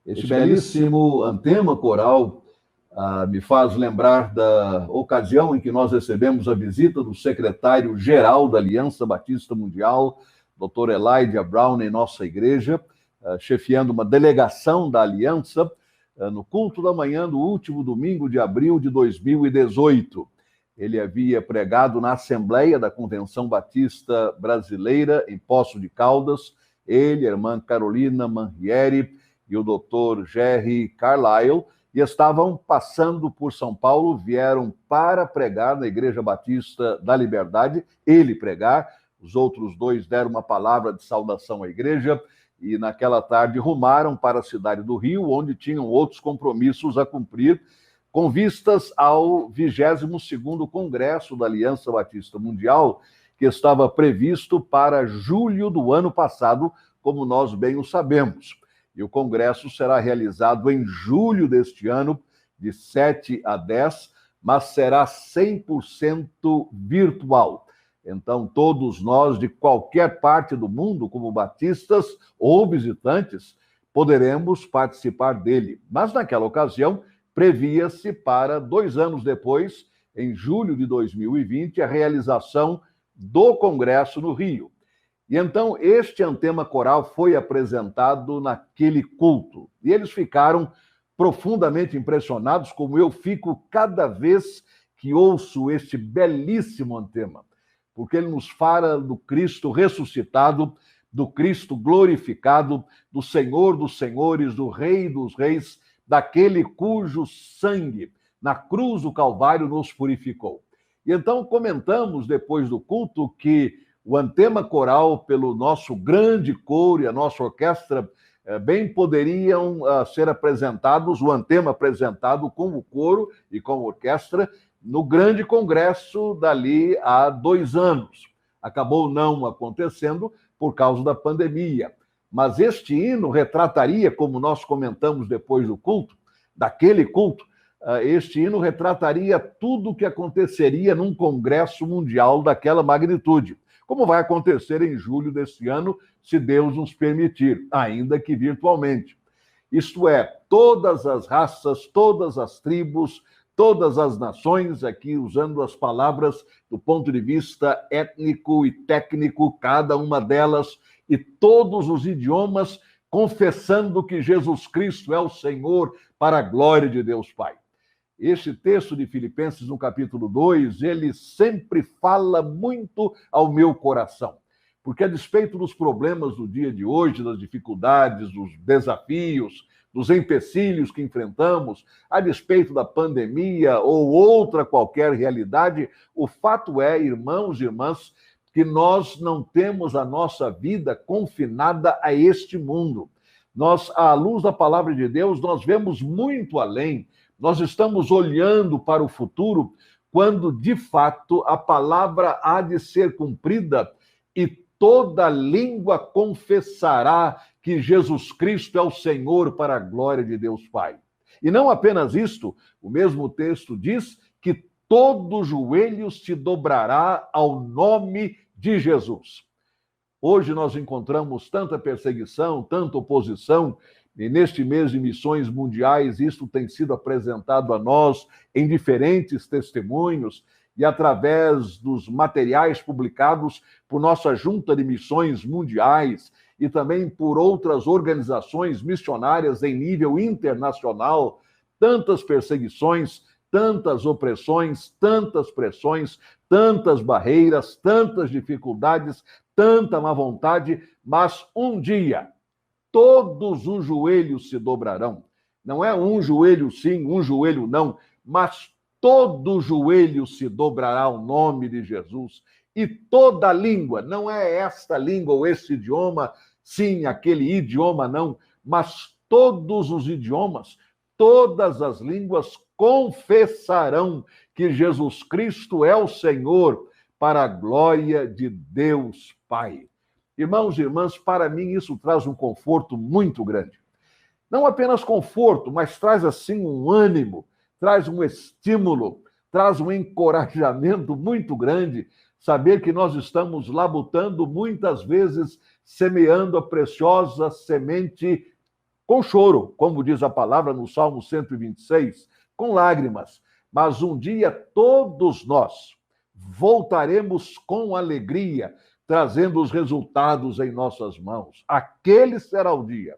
Este belíssimo antema coral me faz lembrar da ocasião em que nós recebemos a visita do secretário-geral da Aliança Batista Mundial, Dr. Elijah Brown, em nossa igreja, chefiando uma delegação da Aliança, no culto da manhã do último domingo de abril de 2018. Ele havia pregado na Assembleia da Convenção Batista Brasileira, em Poços de Caldas, ele, a irmã Carolina Manrieri e o Dr. Jerry Carlisle, e estavam passando por São Paulo, vieram para pregar na Igreja Batista da Liberdade, ele pregar, os outros dois deram uma palavra de saudação à igreja, e naquela tarde rumaram para a cidade do Rio, onde tinham outros compromissos a cumprir, com vistas ao 22º Congresso da Aliança Batista Mundial, que estava previsto para julho do ano passado, como nós bem o sabemos. E o congresso será realizado em julho deste ano, de 7 a 10, mas será 100% virtual. Então, todos nós, de qualquer parte do mundo, como batistas ou visitantes, poderemos participar dele. Mas, naquela ocasião, previa-se para 2 anos depois, em julho de 2020, a realização do congresso no Rio. E então este antema coral foi apresentado naquele culto. E eles ficaram profundamente impressionados, como eu fico cada vez que ouço este belíssimo antema, porque ele nos fala do Cristo ressuscitado, do Cristo glorificado, do Senhor dos senhores, do Rei dos reis, daquele cujo sangue na cruz do Calvário nos purificou. E então comentamos depois do culto que o antema coral, pelo nosso grande coro e a nossa orquestra, bem poderiam ser apresentados, o antema apresentado com o coro e com a orquestra, no grande congresso dali há 2 anos. Acabou não acontecendo por causa da pandemia. Mas este hino retrataria, como nós comentamos depois do culto, daquele culto, este hino retrataria tudo o que aconteceria num congresso mundial daquela magnitude, como vai acontecer em julho deste ano, se Deus nos permitir, ainda que virtualmente. Isto é, todas as raças, todas as tribos, todas as nações, aqui usando as palavras do ponto de vista étnico e técnico, cada uma delas, e todos os idiomas, confessando que Jesus Cristo é o Senhor, para a glória de Deus Pai. Este texto de Filipenses, no capítulo 2, ele sempre fala muito ao meu coração, porque a despeito dos problemas do dia de hoje, das dificuldades, dos desafios, dos empecilhos que enfrentamos, a despeito da pandemia ou outra qualquer realidade, o fato é, irmãos e irmãs, que nós não temos a nossa vida confinada a este mundo. Nós, à luz da palavra de Deus, nós vemos muito além. Nós estamos olhando para o futuro quando, de fato, a palavra há de ser cumprida e toda língua confessará que Jesus Cristo é o Senhor, para a glória de Deus Pai. E não apenas isto, o mesmo texto diz que todo joelho se dobrará ao nome de Jesus. Hoje nós encontramos tanta perseguição, tanta oposição, e neste mês de missões mundiais, isto tem sido apresentado a nós em diferentes testemunhos e através dos materiais publicados por nossa Junta de Missões Mundiais e também por outras organizações missionárias em nível internacional, tantas perseguições, tantas opressões, tantas pressões, tantas barreiras, tantas dificuldades, tanta má vontade, mas um dia todos os joelhos se dobrarão. Não é um joelho sim, um joelho não, mas todo joelho se dobrará ao nome de Jesus. E toda língua, não é esta língua ou este idioma, sim, aquele idioma não, mas todos os idiomas, todas as línguas confessarão que Jesus Cristo é o Senhor, para a glória de Deus Pai. Irmãos e irmãs, para mim isso traz um conforto muito grande. Não apenas conforto, mas traz assim um ânimo, traz um estímulo, traz um encorajamento muito grande, saber que nós estamos labutando muitas vezes, semeando a preciosa semente com choro, como diz a palavra no Salmo 126, com lágrimas. Mas um dia todos nós voltaremos com alegria, trazendo os resultados em nossas mãos. Aquele será o dia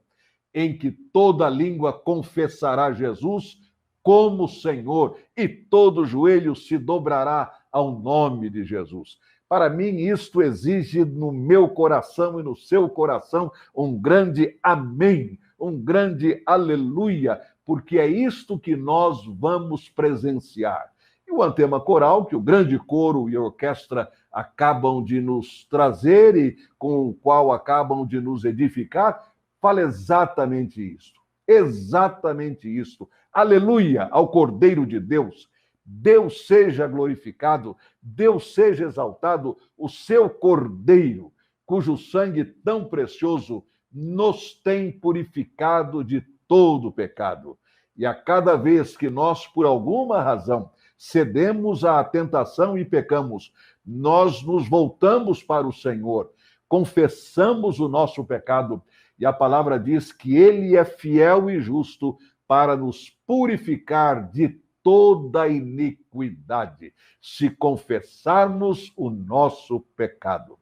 em que toda língua confessará Jesus como Senhor e todo joelho se dobrará ao nome de Jesus. Para mim, isto exige no meu coração e no seu coração um grande amém, um grande aleluia, porque é isto que nós vamos presenciar. E o Antema Coral, que o grande coro e a orquestra acabam de nos trazer e com o qual acabam de nos edificar, fala exatamente isto. Exatamente isto. Aleluia ao Cordeiro de Deus. Deus seja glorificado, Deus seja exaltado, o seu Cordeiro, cujo sangue tão precioso nos tem purificado de todo pecado. E a cada vez que nós, por alguma razão, cedemos à tentação e pecamos, nós nos voltamos para o Senhor, confessamos o nosso pecado, e a palavra diz que Ele é fiel e justo para nos purificar de toda iniquidade, se confessarmos o nosso pecado.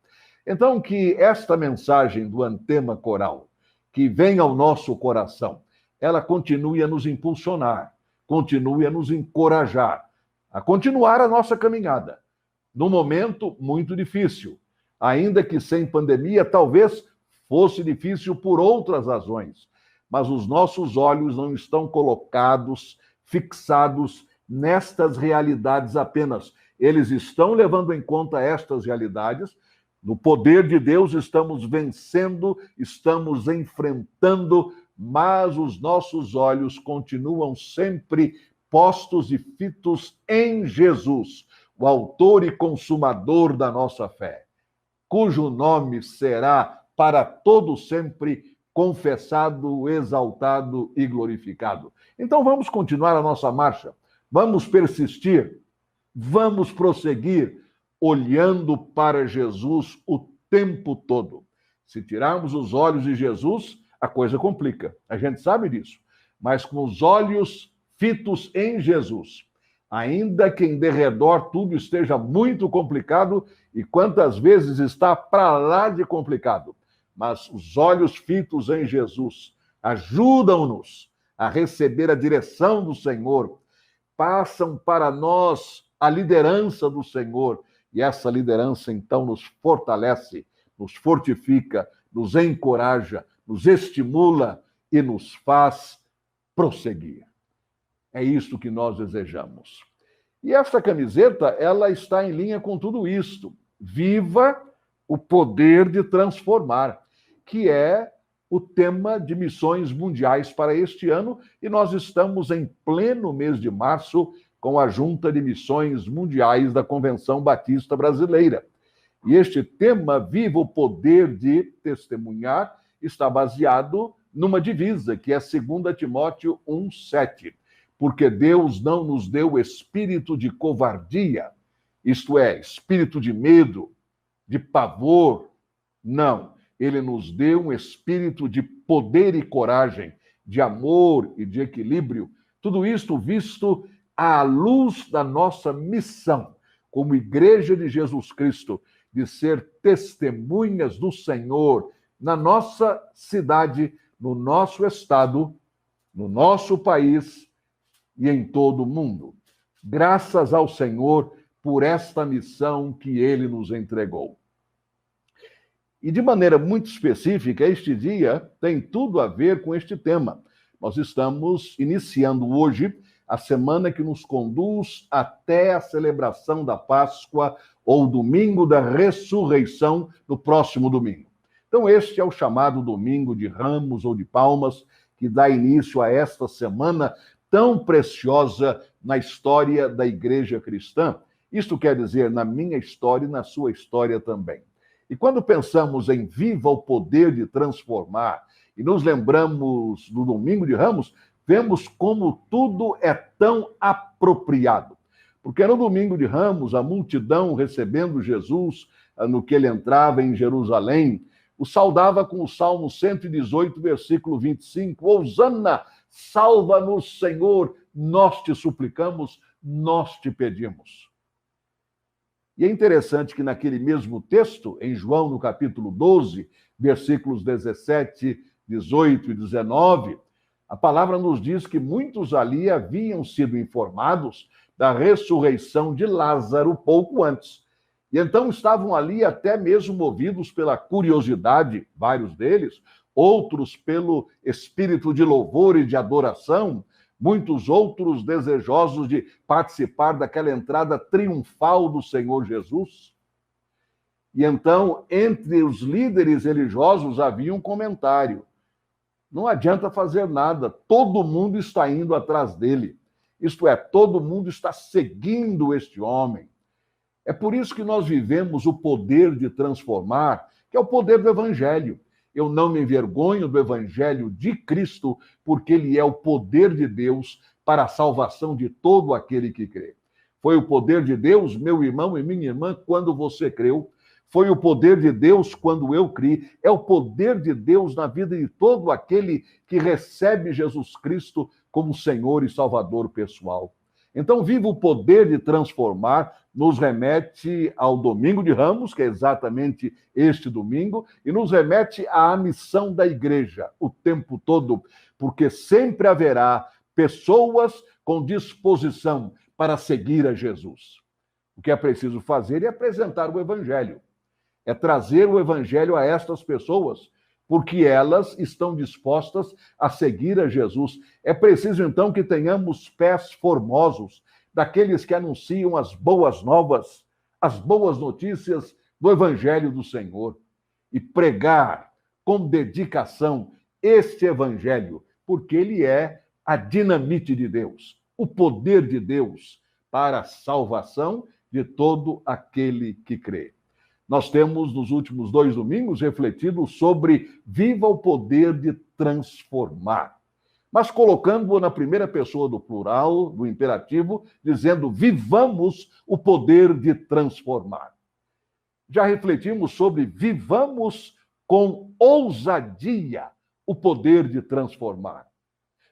Então, que esta mensagem do Antema Coral, que vem ao nosso coração, ela continue a nos impulsionar, continue a nos encorajar, a continuar a nossa caminhada, num momento muito difícil, ainda que sem pandemia, talvez fosse difícil por outras razões, mas os nossos olhos não estão colocados, fixados nestas realidades apenas. Eles estão levando em conta estas realidades. No poder de Deus estamos vencendo, estamos enfrentando, mas os nossos olhos continuam sempre postos e fitos em Jesus, o autor e consumador da nossa fé, cujo nome será para todo sempre confessado, exaltado e glorificado. Então vamos continuar a nossa marcha, vamos persistir, vamos prosseguir, olhando para Jesus o tempo todo. Se tirarmos os olhos de Jesus, a coisa complica, a gente sabe disso. Mas com os olhos fitos em Jesus, ainda que em derredor tudo esteja muito complicado, e quantas vezes está para lá de complicado, mas os olhos fitos em Jesus ajudam-nos a receber a direção do Senhor, passam para nós a liderança do Senhor, e essa liderança então nos fortalece, nos fortifica, nos encoraja, nos estimula e nos faz prosseguir. É isso que nós desejamos. E esta camiseta, ela está em linha com tudo isto. Viva o poder de transformar, que é o tema de missões mundiais para este ano, e nós estamos em pleno mês de março com a Junta de Missões Mundiais da Convenção Batista Brasileira. E este tema, Viva o Poder de Testemunhar, está baseado numa divisa, que é 2 Timóteo 1,7. Porque Deus não nos deu espírito de covardia, isto é, espírito de medo, de pavor. Não, Ele nos deu um espírito de poder e coragem, de amor e de equilíbrio. Tudo isto visto à luz da nossa missão, como Igreja de Jesus Cristo, de ser testemunhas do Senhor na nossa cidade, no nosso estado, no nosso país e em todo o mundo. Graças ao Senhor por esta missão que Ele nos entregou. E de maneira muito específica, este dia tem tudo a ver com este tema. Nós estamos iniciando hoje a semana que nos conduz até a celebração da Páscoa ou domingo da ressurreição, no próximo domingo. Então, este é o chamado Domingo de Ramos ou de Palmas, que dá início a esta semana tão preciosa na história da Igreja cristã. Isto quer dizer, na minha história e na sua história também. E quando pensamos em viva o poder de transformar, e nos lembramos do Domingo de Ramos, vemos como tudo é tão apropriado. Porque no Domingo de Ramos, a multidão recebendo Jesus no que ele entrava em Jerusalém, o saudava com o Salmo 118, versículo 25. Hosana, salva-nos, Senhor, nós te suplicamos, nós te pedimos. E é interessante que naquele mesmo texto, em João, no capítulo 12, versículos 17, 18 e 19, a palavra nos diz que muitos ali haviam sido informados da ressurreição de Lázaro pouco antes. E então estavam ali até mesmo movidos pela curiosidade, vários deles, outros pelo espírito de louvor e de adoração, muitos outros desejosos de participar daquela entrada triunfal do Senhor Jesus. E então, entre os líderes religiosos havia um comentário: não adianta fazer nada, todo mundo está indo atrás dele. Isto é, todo mundo está seguindo este homem. É por isso que nós vivemos o poder de transformar, que é o poder do Evangelho. Eu não me envergonho do Evangelho de Cristo, porque ele é o poder de Deus para a salvação de todo aquele que crê. Foi o poder de Deus, meu irmão e minha irmã, quando você creu. Foi o poder de Deus quando eu criei. É o poder de Deus na vida de todo aquele que recebe Jesus Cristo como Senhor e Salvador pessoal. Então, viva o poder de transformar, nos remete ao Domingo de Ramos, que é exatamente este domingo, e nos remete à missão da igreja o tempo todo, porque sempre haverá pessoas com disposição para seguir a Jesus. O que é preciso fazer é apresentar o Evangelho, é trazer o Evangelho a estas pessoas, porque elas estão dispostas a seguir a Jesus. É preciso, então, que tenhamos pés formosos, daqueles que anunciam as boas novas, as boas notícias do Evangelho do Senhor, e pregar com dedicação este Evangelho, porque ele é a dinamite de Deus, o poder de Deus para a salvação de todo aquele que crê. Nós temos, nos últimos 2 domingos, refletido sobre viva o poder de transformar, mas colocando-o na primeira pessoa do plural, do imperativo, dizendo: vivamos o poder de transformar. Já refletimos sobre vivamos com ousadia o poder de transformar.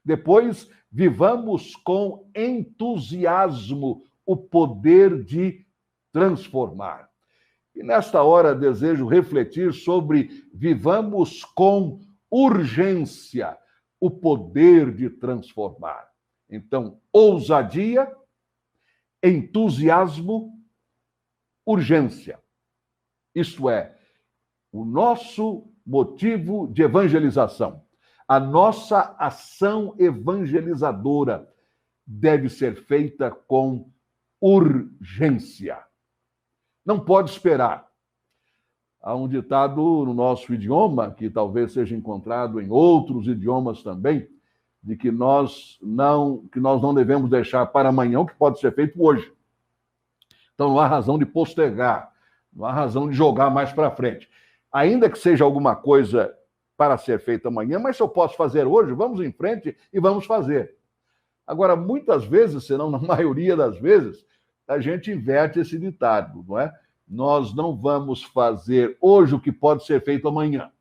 Depois, vivamos com entusiasmo o poder de transformar. E nesta hora desejo refletir sobre vivamos com urgência o poder de transformar. Então, ousadia, entusiasmo, urgência. Isto é, o nosso motivo de evangelização, a nossa ação evangelizadora deve ser feita com urgência. Não pode esperar. Há um ditado no nosso idioma, que talvez seja encontrado em outros idiomas também, de que nós não devemos deixar para amanhã o que pode ser feito hoje. Então não há razão de postergar, não há razão de jogar mais para frente. Ainda que seja alguma coisa para ser feita amanhã, mas se eu posso fazer hoje, vamos em frente e vamos fazer. Agora, muitas vezes, se não na maioria das vezes, a gente inverte esse ditado, não é? Nós não vamos fazer hoje o que pode ser feito amanhã.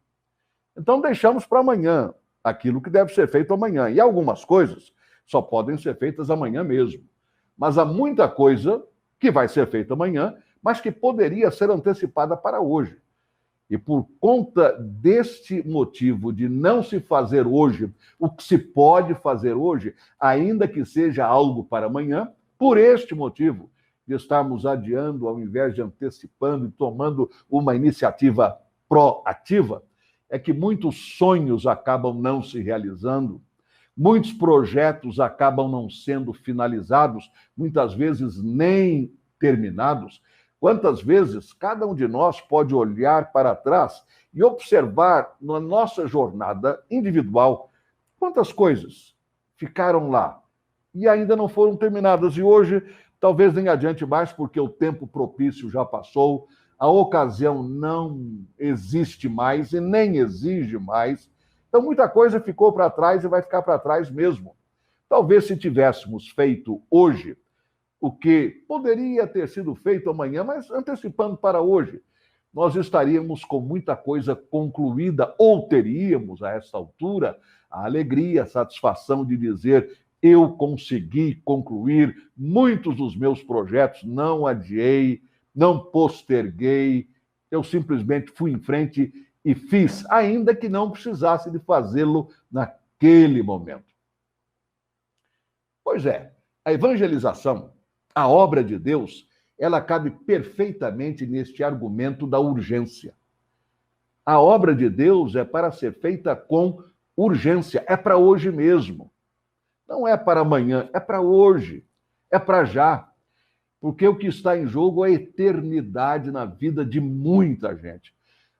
Então, deixamos para amanhã aquilo que deve ser feito amanhã. E algumas coisas só podem ser feitas amanhã mesmo. Mas há muita coisa que vai ser feita amanhã, mas que poderia ser antecipada para hoje. E por conta deste motivo de não se fazer hoje o que se pode fazer hoje, ainda que seja algo para amanhã, por este motivo, de estarmos adiando ao invés de antecipando e tomando uma iniciativa proativa, é que muitos sonhos acabam não se realizando, muitos projetos acabam não sendo finalizados, muitas vezes nem terminados. Quantas vezes cada um de nós pode olhar para trás e observar na nossa jornada individual quantas coisas ficaram lá e ainda não foram terminadas, e hoje talvez nem adiante mais, porque o tempo propício já passou, a ocasião não existe mais e nem exige mais. Então, muita coisa ficou para trás e vai ficar para trás mesmo. Talvez se tivéssemos feito hoje o que poderia ter sido feito amanhã, mas antecipando para hoje, nós estaríamos com muita coisa concluída, ou teríamos, a essa altura, a alegria, a satisfação de dizer: eu consegui concluir muitos dos meus projetos, não adiei, não posterguei, eu simplesmente fui em frente e fiz, ainda que não precisasse de fazê-lo naquele momento. Pois é, a evangelização, a obra de Deus, ela cabe perfeitamente neste argumento da urgência. A obra de Deus é para ser feita com urgência, é para hoje mesmo. Não é para amanhã, é para hoje, é para já. Porque o que está em jogo é a eternidade na vida de muita gente.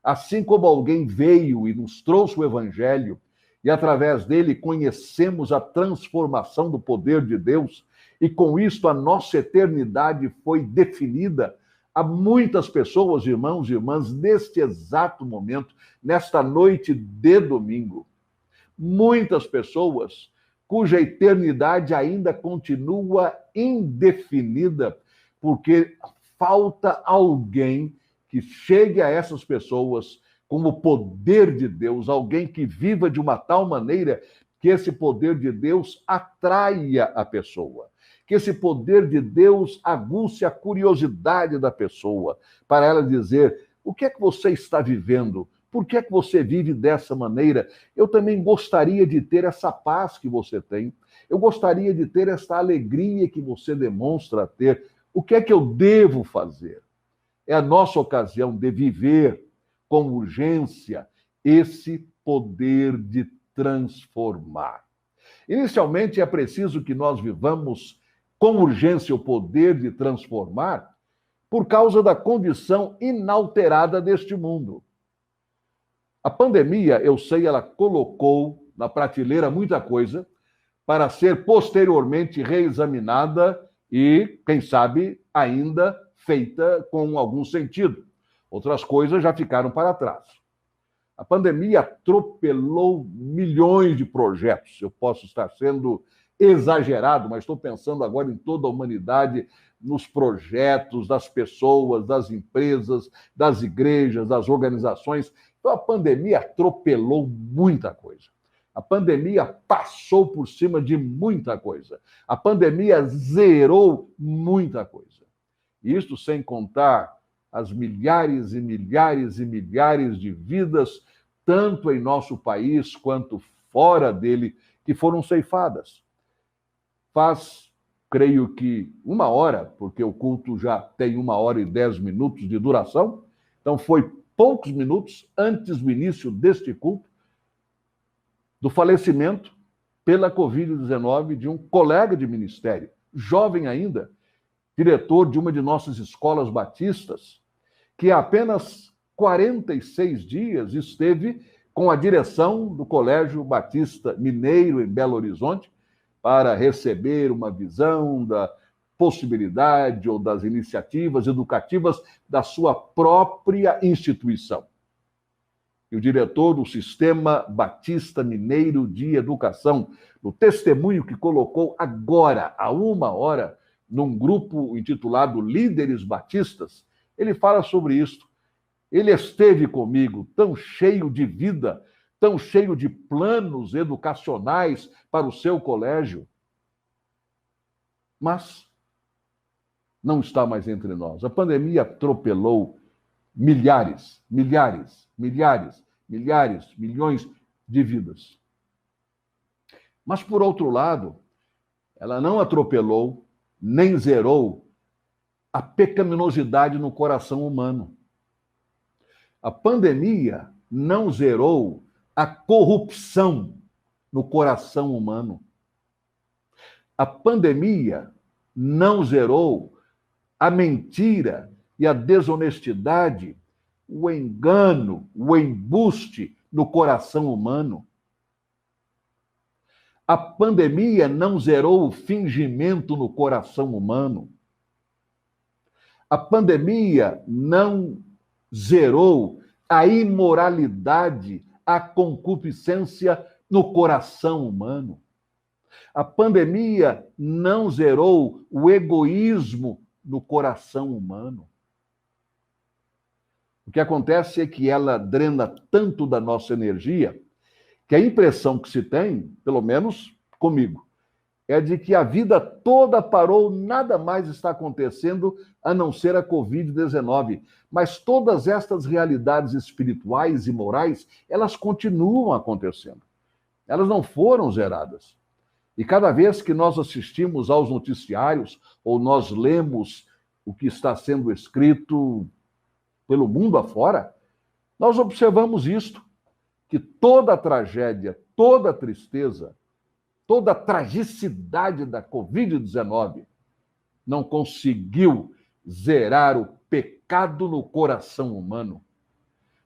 Assim como alguém veio e nos trouxe o Evangelho, e através dele conhecemos a transformação do poder de Deus, e com isto a nossa eternidade foi definida, há muitas pessoas, irmãos e irmãs, neste exato momento, nesta noite de domingo, muitas pessoas cuja eternidade ainda continua indefinida, porque falta alguém que chegue a essas pessoas com o poder de Deus, alguém que viva de uma tal maneira que esse poder de Deus atraia a pessoa, que esse poder de Deus aguce a curiosidade da pessoa, para ela dizer: o que é que você está vivendo? Por que é que você vive dessa maneira? Eu também gostaria de ter essa paz que você tem. Eu gostaria de ter essa alegria que você demonstra ter. O que é que eu devo fazer? É a nossa ocasião de viver com urgência esse poder de transformar. Inicialmente, é preciso que nós vivamos com urgência o poder de transformar por causa da condição inalterada deste mundo. A pandemia, eu sei, ela colocou na prateleira muita coisa para ser posteriormente reexaminada e, quem sabe, ainda feita com algum sentido. Outras coisas já ficaram para trás. A pandemia atropelou milhões de projetos. Eu posso estar sendo exagerado, mas estou pensando agora em toda a humanidade, nos projetos das pessoas, das empresas, das igrejas, das organizações. Então, a pandemia atropelou muita coisa. A pandemia passou por cima de muita coisa. A pandemia zerou muita coisa. Isto sem contar as milhares e milhares e milhares de vidas, tanto em nosso país quanto fora dele, que foram ceifadas. Faz, creio que 1 hora, porque o culto já tem 1 hora e 10 minutos de duração, então foi poucos minutos antes do início deste culto, do falecimento pela Covid-19 de um colega de ministério, jovem ainda, diretor de uma de nossas escolas batistas, que há apenas 46 dias esteve com a direção do Colégio Batista Mineiro, em Belo Horizonte, para receber uma visão da possibilidade ou das iniciativas educativas da sua própria instituição. E o diretor do Sistema Batista Mineiro de Educação, no testemunho que colocou agora, há 1 hora, num grupo intitulado Líderes Batistas, ele fala sobre isso. Ele esteve comigo tão cheio de vida, tão cheio de planos educacionais para o seu colégio, mas não está mais entre nós. A pandemia atropelou milhares, milhares, milhares, milhares, milhões de vidas. Mas, por outro lado, ela não atropelou, nem zerou a pecaminosidade no coração humano. A pandemia não zerou a corrupção no coração humano. A pandemia não zerou a mentira e a desonestidade, o engano, o embuste no coração humano. A pandemia não zerou o fingimento no coração humano. A pandemia não zerou a imoralidade, a concupiscência no coração humano. A pandemia não zerou o egoísmo no coração humano. O que acontece é que ela drena tanto da nossa energia que a impressão que se tem, pelo menos comigo, é de que a vida toda parou, nada mais está acontecendo a não ser a Covid-19. Mas todas estas realidades espirituais e morais, elas continuam acontecendo. Elas não foram zeradas. E cada vez que nós assistimos aos noticiários ou nós lemos o que está sendo escrito pelo mundo afora, nós observamos isto, que toda a tragédia, toda a tristeza, toda a tragicidade da Covid-19 não conseguiu zerar o pecado no coração humano.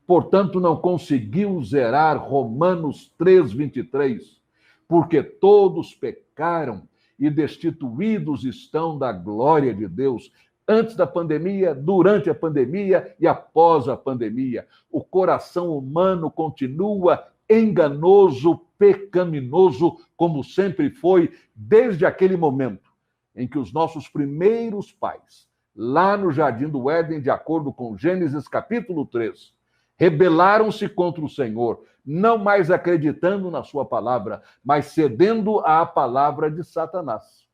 Portanto, não conseguiu zerar Romanos 3:23, porque todos pecaram e destituídos estão da glória de Deus, antes da pandemia, durante a pandemia e após a pandemia. O coração humano continua enganoso, pecaminoso, como sempre foi, desde aquele momento em que os nossos primeiros pais, lá no Jardim do Éden, de acordo com Gênesis capítulo 3, rebelaram-se contra o Senhor, não mais acreditando na sua palavra, mas cedendo à palavra de Satanás.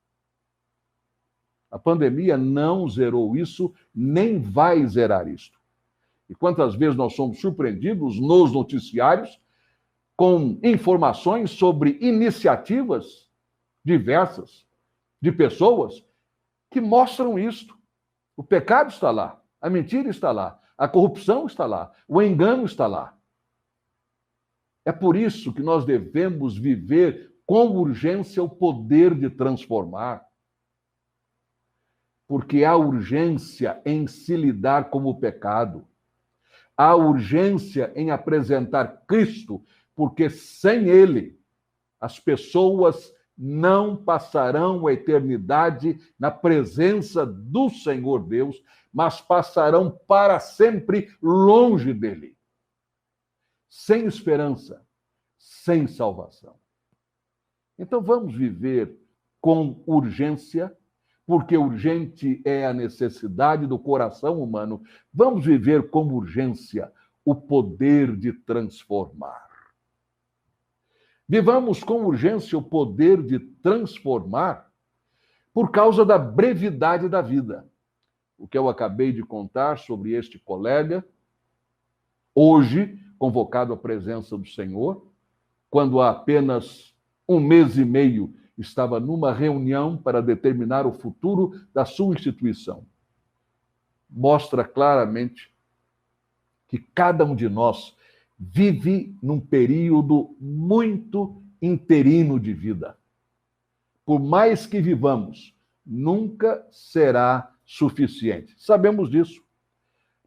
A pandemia não zerou isso, nem vai zerar isto. E quantas vezes nós somos surpreendidos nos noticiários com informações sobre iniciativas diversas de pessoas que mostram isto. O pecado está lá, a mentira está lá, a corrupção está lá, o engano está lá. É por isso que nós devemos viver com urgência o poder de transformar. Porque há urgência em se lidar com o pecado. Há urgência em apresentar Cristo, porque sem Ele, as pessoas não passarão a eternidade na presença do Senhor Deus, mas passarão para sempre longe dele. Sem esperança, sem salvação. Então vamos viver com urgência, porque urgente é a necessidade do coração humano. Vamos viver com urgência o poder de transformar. Vivamos com urgência o poder de transformar por causa da brevidade da vida. O que eu acabei de contar sobre este colega, hoje convocado à presença do Senhor, quando há apenas 1 mês e meio estava numa reunião para determinar o futuro da sua instituição. Mostra claramente que cada um de nós vive num período muito interino de vida. Por mais que vivamos, nunca será suficiente. Sabemos disso.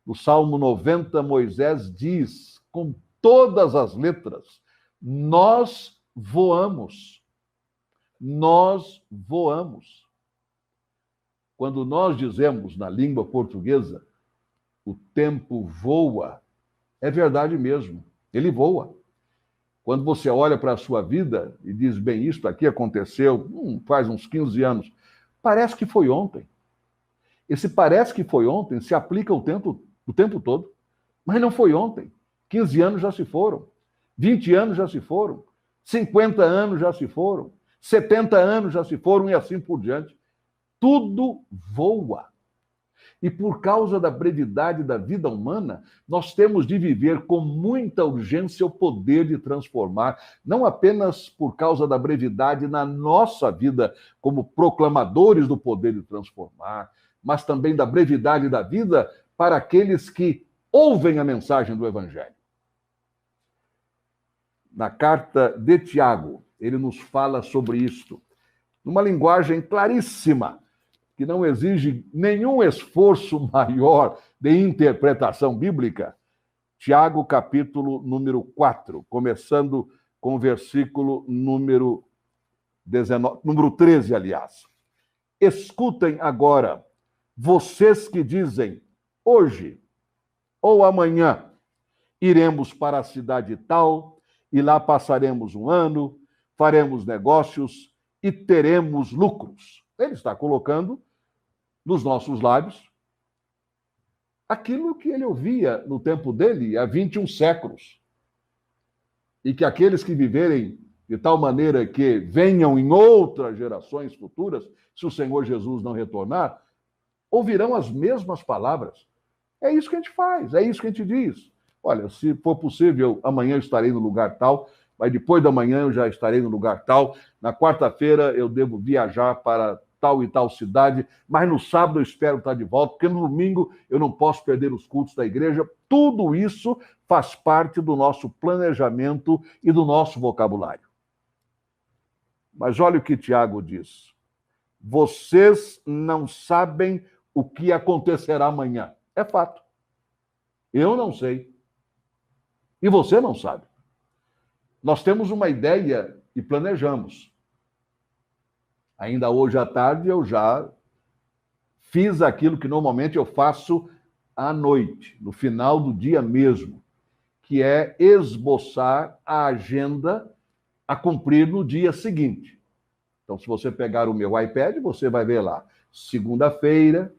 No Salmo 90, Moisés diz, com todas as letras, nós voamos. Nós voamos. Quando nós dizemos na língua portuguesa, o tempo voa, é verdade mesmo, ele voa. Quando você olha para a sua vida e diz, bem, isto aqui aconteceu faz uns 15 anos, parece que foi ontem. Esse parece que foi ontem se aplica o tempo todo, mas não foi ontem. 15 anos já se foram, 20 anos já se foram, 50 anos já se foram, 70 anos já se foram e assim por diante. Tudo voa. E por causa da brevidade da vida humana, nós temos de viver com muita urgência o poder de transformar, não apenas por causa da brevidade na nossa vida como proclamadores do poder de transformar, mas também da brevidade da vida para aqueles que ouvem a mensagem do Evangelho. Na carta de Tiago, ele nos fala sobre isto, numa linguagem claríssima, que não exige nenhum esforço maior de interpretação bíblica. Tiago, capítulo número 4, começando com o versículo número 13, aliás. Escutem agora, vocês que dizem, hoje ou amanhã iremos para a cidade tal, e lá passaremos um ano, faremos negócios e teremos lucros. Ele está colocando nos nossos lábios aquilo que ele ouvia no tempo dele, há 21 séculos. E que aqueles que viverem de tal maneira que venham em outras gerações futuras, se o Senhor Jesus não retornar, ouvirão as mesmas palavras. É isso que a gente faz, é isso que a gente diz. Olha, se for possível, amanhã eu estarei no lugar tal, mas depois da manhã eu já estarei no lugar tal. Na quarta-feira eu devo viajar para tal e tal cidade, mas no sábado eu espero estar de volta, porque no domingo eu não posso perder os cultos da igreja. Tudo isso faz parte do nosso planejamento e do nosso vocabulário. Mas olha o que Tiago diz. Vocês não sabem o que acontecerá amanhã. É fato. Eu não sei. E você não sabe. Nós temos uma ideia e planejamos. Ainda hoje à tarde eu já fiz aquilo que normalmente eu faço à noite, no final do dia mesmo, que é esboçar a agenda a cumprir no dia seguinte. Então, se você pegar o meu iPad, você vai ver lá, segunda-feira,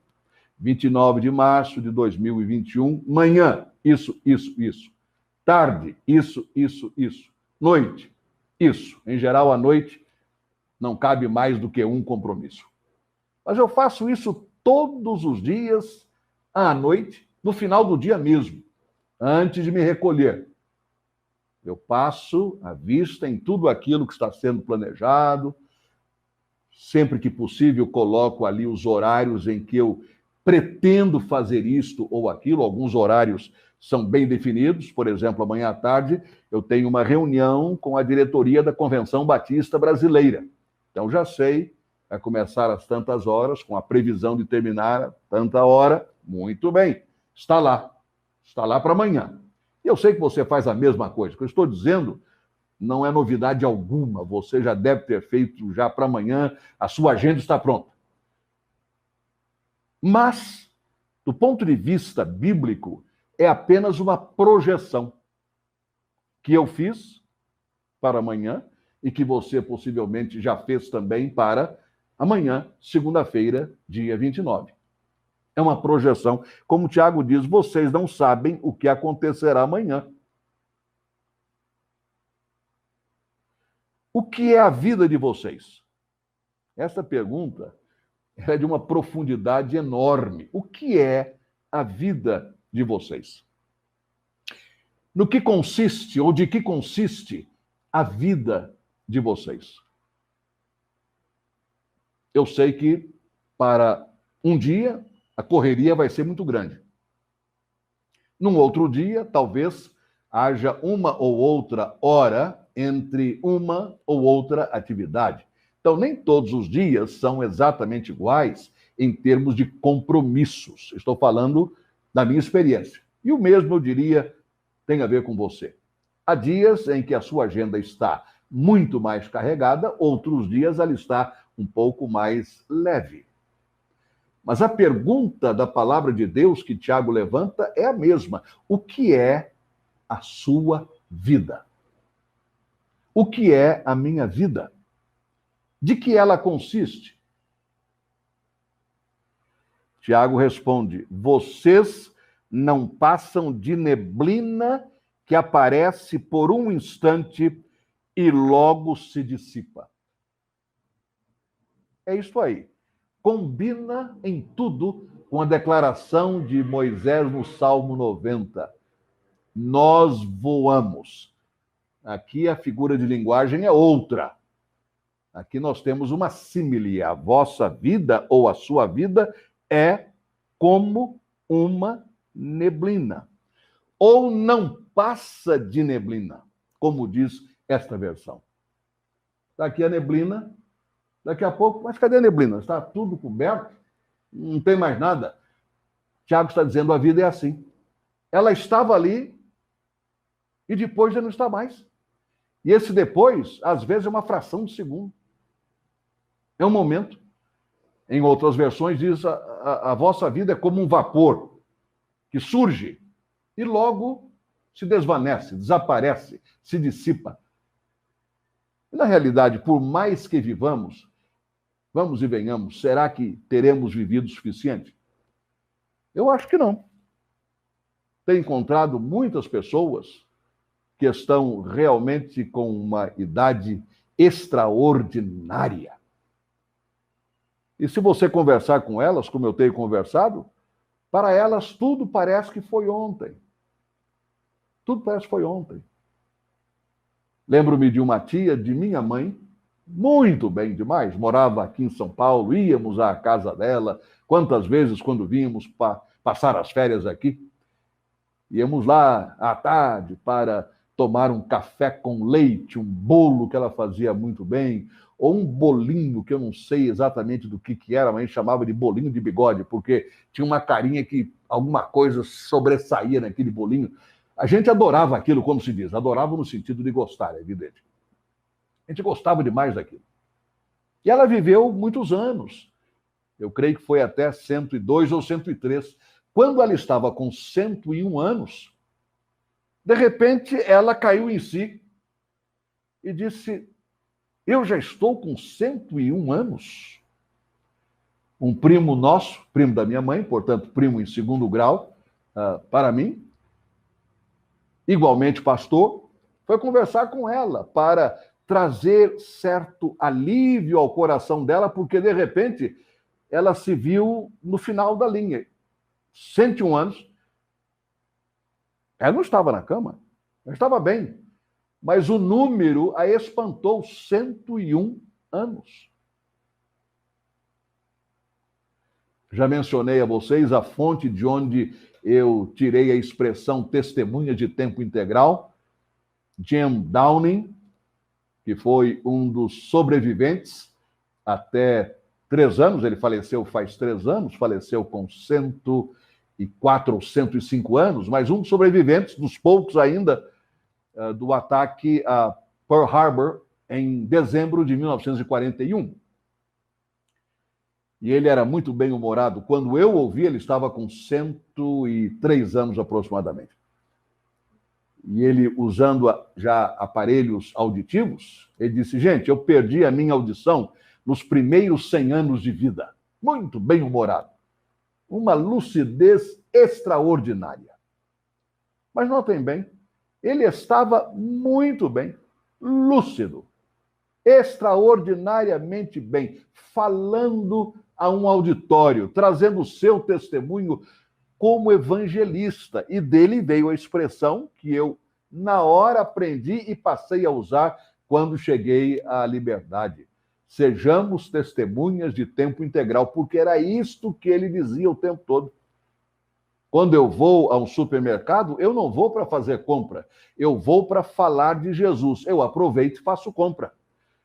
29 de março de 2021, manhã, isso. Tarde, isso. Noite, isso. Em geral, à noite, não cabe mais do que um compromisso. Mas eu faço isso todos os dias, à noite, no final do dia mesmo, antes de me recolher. Eu passo a vista em tudo aquilo que está sendo planejado. Sempre que possível, coloco ali os horários em que eu pretendo fazer isto ou aquilo. Alguns horários são bem definidos. Por exemplo, amanhã à tarde eu tenho uma reunião com a diretoria da Convenção Batista Brasileira. Então já sei, vai começar às tantas horas, com a previsão de terminar a tanta hora. Muito bem, está lá para amanhã. E eu sei que você faz a mesma coisa. O que eu estou dizendo não é novidade alguma. Você já deve ter feito já para amanhã, a sua agenda está pronta. Mas, do ponto de vista bíblico, é apenas uma projeção que eu fiz para amanhã e que você possivelmente já fez também para amanhã, segunda-feira, dia 29. É uma projeção. Como o Tiago diz, vocês não sabem o que acontecerá amanhã. O que é a vida de vocês? Essa pergunta é de uma profundidade enorme. O que é a vida de vocês? No que consiste, ou de que consiste, a vida de vocês? Eu sei que para um dia a correria vai ser muito grande. Num outro dia, talvez haja uma ou outra hora entre uma ou outra atividade. Então, nem todos os dias são exatamente iguais em termos de compromissos. Estou falando da minha experiência. E o mesmo, eu diria, tem a ver com você. Há dias em que a sua agenda está muito mais carregada, outros dias ela está um pouco mais leve. Mas a pergunta da palavra de Deus que Tiago levanta é a mesma. O que é a sua vida? O que é a minha vida? De que ela consiste? Tiago responde: vocês não passam de neblina que aparece por um instante e logo se dissipa. É isso aí. Combina em tudo com a declaração de Moisés no Salmo 90. Nós voamos. Aqui a figura de linguagem é outra. Aqui nós temos uma símile. A vossa vida ou a sua vida é como uma neblina. Ou não passa de neblina, como diz esta versão. Está aqui a neblina, daqui a pouco, mas cadê a neblina? Está tudo coberto, não tem mais nada. Tiago está dizendo, a vida é assim. Ela estava ali e depois já não está mais. E esse depois, às vezes, é uma fração de segundo. É um momento. Em outras versões diz, a vossa vida é como um vapor que surge e logo se desvanece, desaparece, se dissipa. E, na realidade, por mais que vivamos, vamos e venhamos, será que teremos vivido o suficiente? Eu acho que não. tenho encontrado muitas pessoas que estão realmente com uma idade extraordinária. E se você conversar com elas, como eu tenho conversado, para elas tudo parece que foi ontem. Tudo parece que foi ontem. Lembro-me de uma tia de minha mãe, muito bem demais, morava aqui em São Paulo, íamos à casa dela, quantas vezes quando vínhamos passar as férias aqui, íamos lá à tarde para tomar um café com leite, um bolo que ela fazia muito bem, ou um bolinho que eu não sei exatamente do que era, mas a gente chamava de bolinho de bigode, porque tinha uma carinha que alguma coisa sobressaía naquele bolinho. A gente adorava aquilo, como se diz, adorava no sentido de gostar, é evidente. A gente gostava demais daquilo. E ela viveu muitos anos. Eu creio que foi até 102 ou 103. Quando ela estava com 101 anos, de repente ela caiu em si e disse: eu já estou com 101 anos. Um primo nosso, primo da minha mãe, portanto, primo em segundo grau, para mim, igualmente pastor, foi conversar com ela para trazer certo alívio ao coração dela, porque de repente ela se viu no final da linha. 101 anos, ela não estava na cama, ela estava bem, mas o número a espantou, 101 anos. Já mencionei a vocês a fonte de onde eu tirei a expressão testemunha de tempo integral. Jim Downing, que foi um dos sobreviventes até 3 anos, ele faleceu faz 3 anos, faleceu com 104 ou 105 anos, mas um dos sobreviventes, dos poucos ainda, do ataque a Pearl Harbor em dezembro de 1941. E ele era muito bem-humorado. Quando eu ouvi, ele estava com 103 anos aproximadamente. E ele, usando já aparelhos auditivos, ele disse: gente, eu perdi a minha audição nos primeiros 100 anos de vida. Muito bem-humorado. Uma lucidez extraordinária. Mas notem bem, ele estava muito bem, lúcido, extraordinariamente bem, falando a um auditório, trazendo o seu testemunho como evangelista. E dele veio a expressão que eu, na hora, aprendi e passei a usar quando cheguei à liberdade. Sejamos testemunhas de tempo integral, porque era isto que ele dizia o tempo todo. Quando eu vou a um supermercado, eu não vou para fazer compra, eu vou para falar de Jesus. Eu aproveito e faço compra.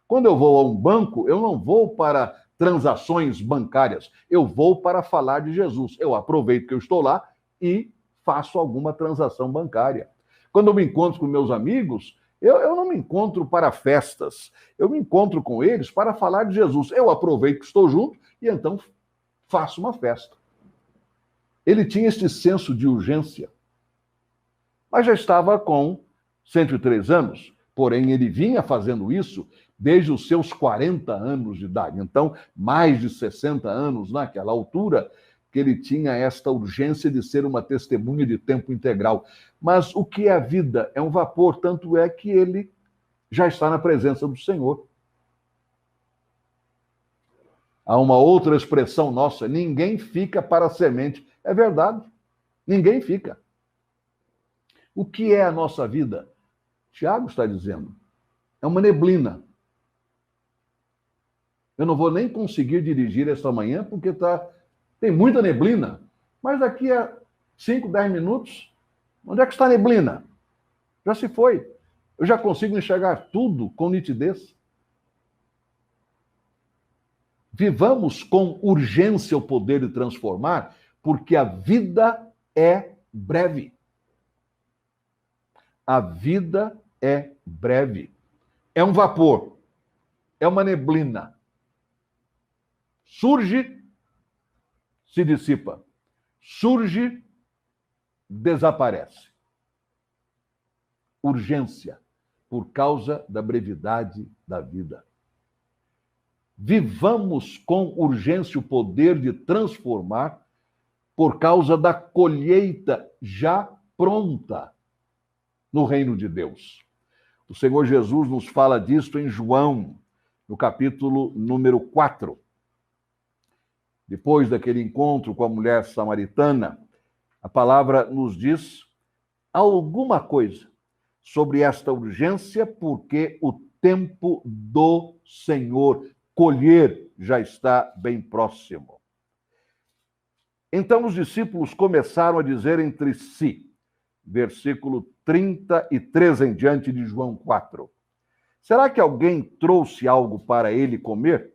Quando eu vou a um banco, eu não vou para transações bancárias, eu vou para falar de Jesus. Eu aproveito que eu estou lá e faço alguma transação bancária. Quando eu me encontro com meus amigos, eu não me encontro para festas, eu me encontro com eles para falar de Jesus. Eu aproveito que estou junto e então faço uma festa. Ele tinha este senso de urgência, mas já estava com 103 anos, porém ele vinha fazendo isso desde os seus 40 anos de idade. Então, mais de 60 anos naquela altura, que ele tinha esta urgência de ser uma testemunha de tempo integral. Mas o que é a vida? É um vapor, tanto é que ele já está na presença do Senhor. Há uma outra expressão nossa: ninguém fica para a semente. É verdade, ninguém fica. O que é a nossa vida? Tiago está dizendo, é uma neblina. Eu não vou nem conseguir dirigir esta manhã porque tem muita neblina. Mas daqui a 5, 10 minutos, onde é que está a neblina? Já se foi. Eu já consigo enxergar tudo com nitidez. Vivamos com urgência o poder de transformar, porque a vida é breve. A vida é breve. É um vapor. É uma neblina. Surge, se dissipa. Surge, desaparece. Urgência, por causa da brevidade da vida. Vivamos com urgência o poder de transformar, por causa da colheita já pronta no reino de Deus. O Senhor Jesus nos fala disto em João, no capítulo número 4. Depois daquele encontro com a mulher samaritana, a palavra nos diz alguma coisa sobre esta urgência, porque o tempo do Senhor colher já está bem próximo. Então os discípulos começaram a dizer entre si, versículo 33 em diante de João 4. Será que alguém trouxe algo para ele comer?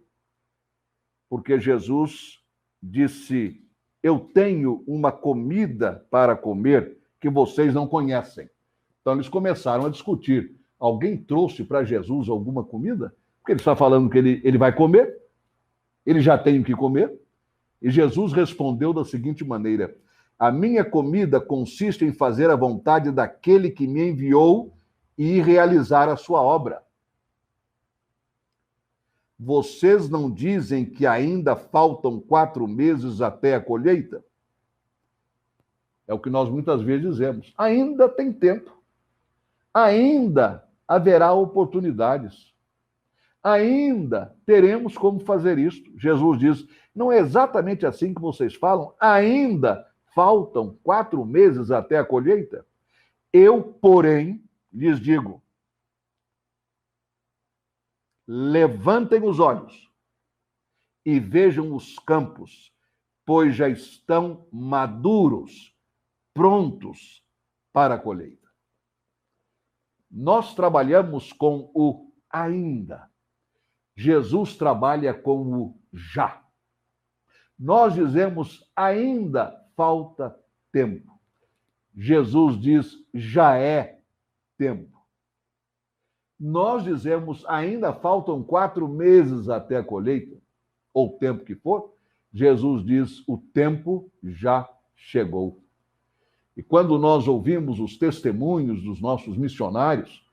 Porque Jesus disse, eu tenho uma comida para comer que vocês não conhecem. Então eles começaram a discutir. Alguém trouxe para Jesus alguma comida? Porque ele está falando que ele vai comer, ele já tem o que comer. E Jesus respondeu da seguinte maneira, a minha comida consiste em fazer a vontade daquele que me enviou e realizar a sua obra. Vocês não dizem que ainda faltam 4 meses até a colheita? É o que nós muitas vezes dizemos. Ainda tem tempo. Ainda haverá oportunidades. Ainda teremos como fazer isto. Jesus diz, não é exatamente assim que vocês falam? Ainda faltam 4 meses até a colheita? Eu, porém, lhes digo, levantem os olhos e vejam os campos, pois já estão maduros, prontos para a colheita. Nós trabalhamos com o ainda. Jesus trabalha com o já. Nós dizemos ainda falta tempo. Jesus diz já é tempo. Nós dizemos ainda faltam 4 meses até a colheita, ou o tempo que for. Jesus diz o tempo já chegou. E quando nós ouvimos os testemunhos dos nossos missionários,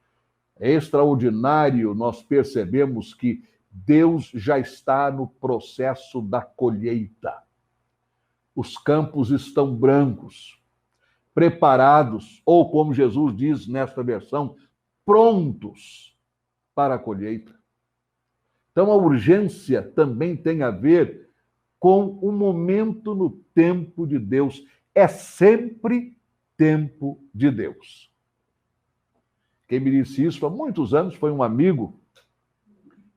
é extraordinário nós percebemos que Deus já está no processo da colheita. Os campos estão brancos, preparados, ou como Jesus diz nesta versão, prontos para a colheita. Então, a urgência também tem a ver com o momento no tempo de Deus. É sempre tempo de Deus. Quem me disse isso há muitos anos foi um amigo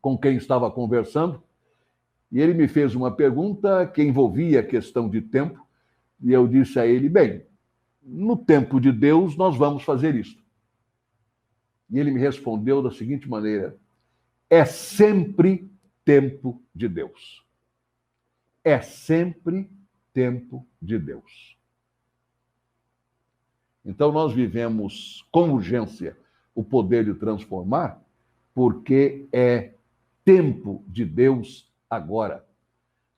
com quem estava conversando, e ele me fez uma pergunta que envolvia a questão de tempo, e eu disse a ele, bem, no tempo de Deus nós vamos fazer isso. E ele me respondeu da seguinte maneira, é sempre tempo de Deus. É sempre tempo de Deus. Então nós vivemos com urgência o poder de transformar, porque é tempo de Deus agora.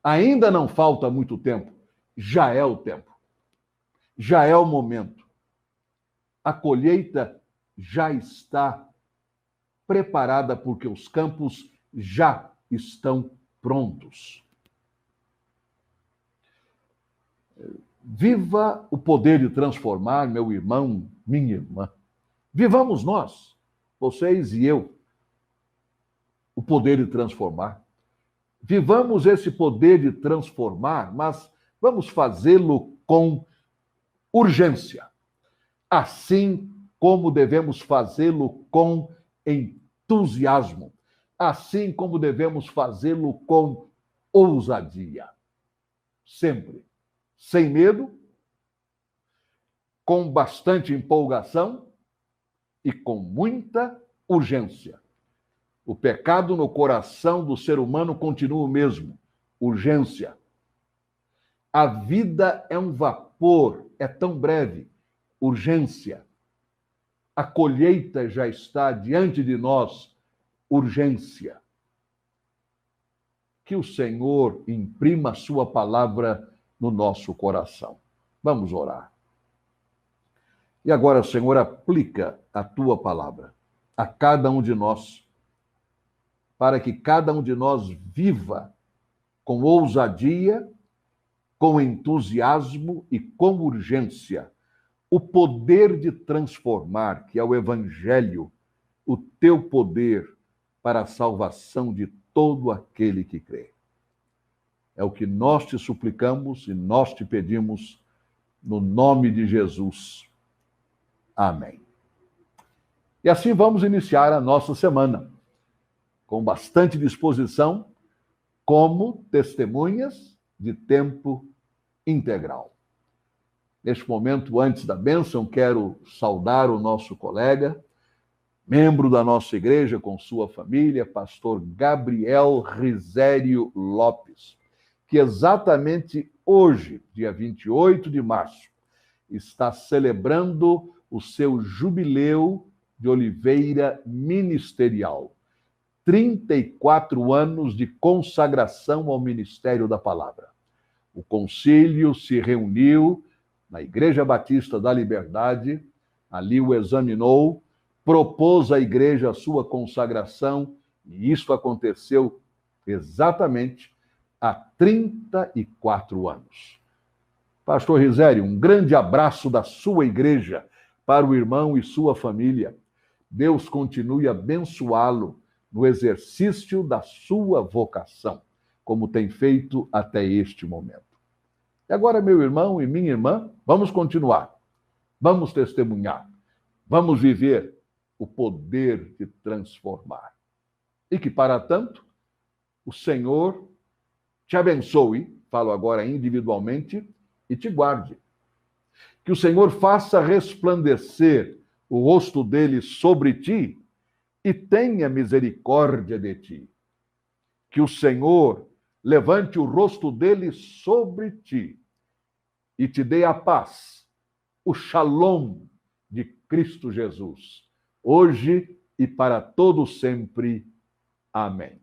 Ainda não falta muito tempo, já é o tempo. Já é o momento. A colheita já está preparada porque os campos já estão prontos. Viva o poder de transformar, meu irmão, minha irmã. Vivamos nós, vocês e eu, o poder de transformar. Vivamos esse poder de transformar, mas vamos fazê-lo com urgência. Assim como devemos fazê-lo com entusiasmo. Assim como devemos fazê-lo com ousadia. Sempre. Sem medo, com bastante empolgação e com muita urgência. O pecado no coração do ser humano continua o mesmo, urgência. A vida é um vapor, é tão breve, urgência. A colheita já está diante de nós, urgência. Que o Senhor imprima a sua palavra no nosso coração. Vamos orar. E agora, Senhor, aplica a tua palavra a cada um de nós, para que cada um de nós viva com ousadia, com entusiasmo e com urgência o poder de transformar, que é o Evangelho, o teu poder para a salvação de todo aquele que crê. É o que nós te suplicamos e nós te pedimos no nome de Jesus. Amém. E assim vamos iniciar a nossa semana, com bastante disposição, como testemunhas de tempo integral. Neste momento, antes da bênção, quero saudar o nosso colega, membro da nossa igreja com sua família, pastor Gabriel Risério Lopes, que exatamente hoje, dia 28 de março, está celebrando o seu jubileu de oliveira ministerial. 34 anos de consagração ao ministério da palavra. O concílio se reuniu na Igreja Batista da Liberdade, ali o examinou, propôs à igreja a sua consagração, e isso aconteceu exatamente há 34 anos. Pastor Risério, um grande abraço da sua igreja para o irmão e sua família. Deus continue a abençoá-lo no exercício da sua vocação, como tem feito até este momento. E agora, meu irmão e minha irmã, vamos continuar, vamos testemunhar, vamos viver o poder de transformar. E que, para tanto, o Senhor te abençoe, falo agora individualmente, e te guarde. Que o Senhor faça resplandecer o rosto dele sobre ti e tenha misericórdia de ti. Que o Senhor levante o rosto dele sobre ti e te dê a paz, o shalom de Cristo Jesus, hoje e para todo sempre. Amém.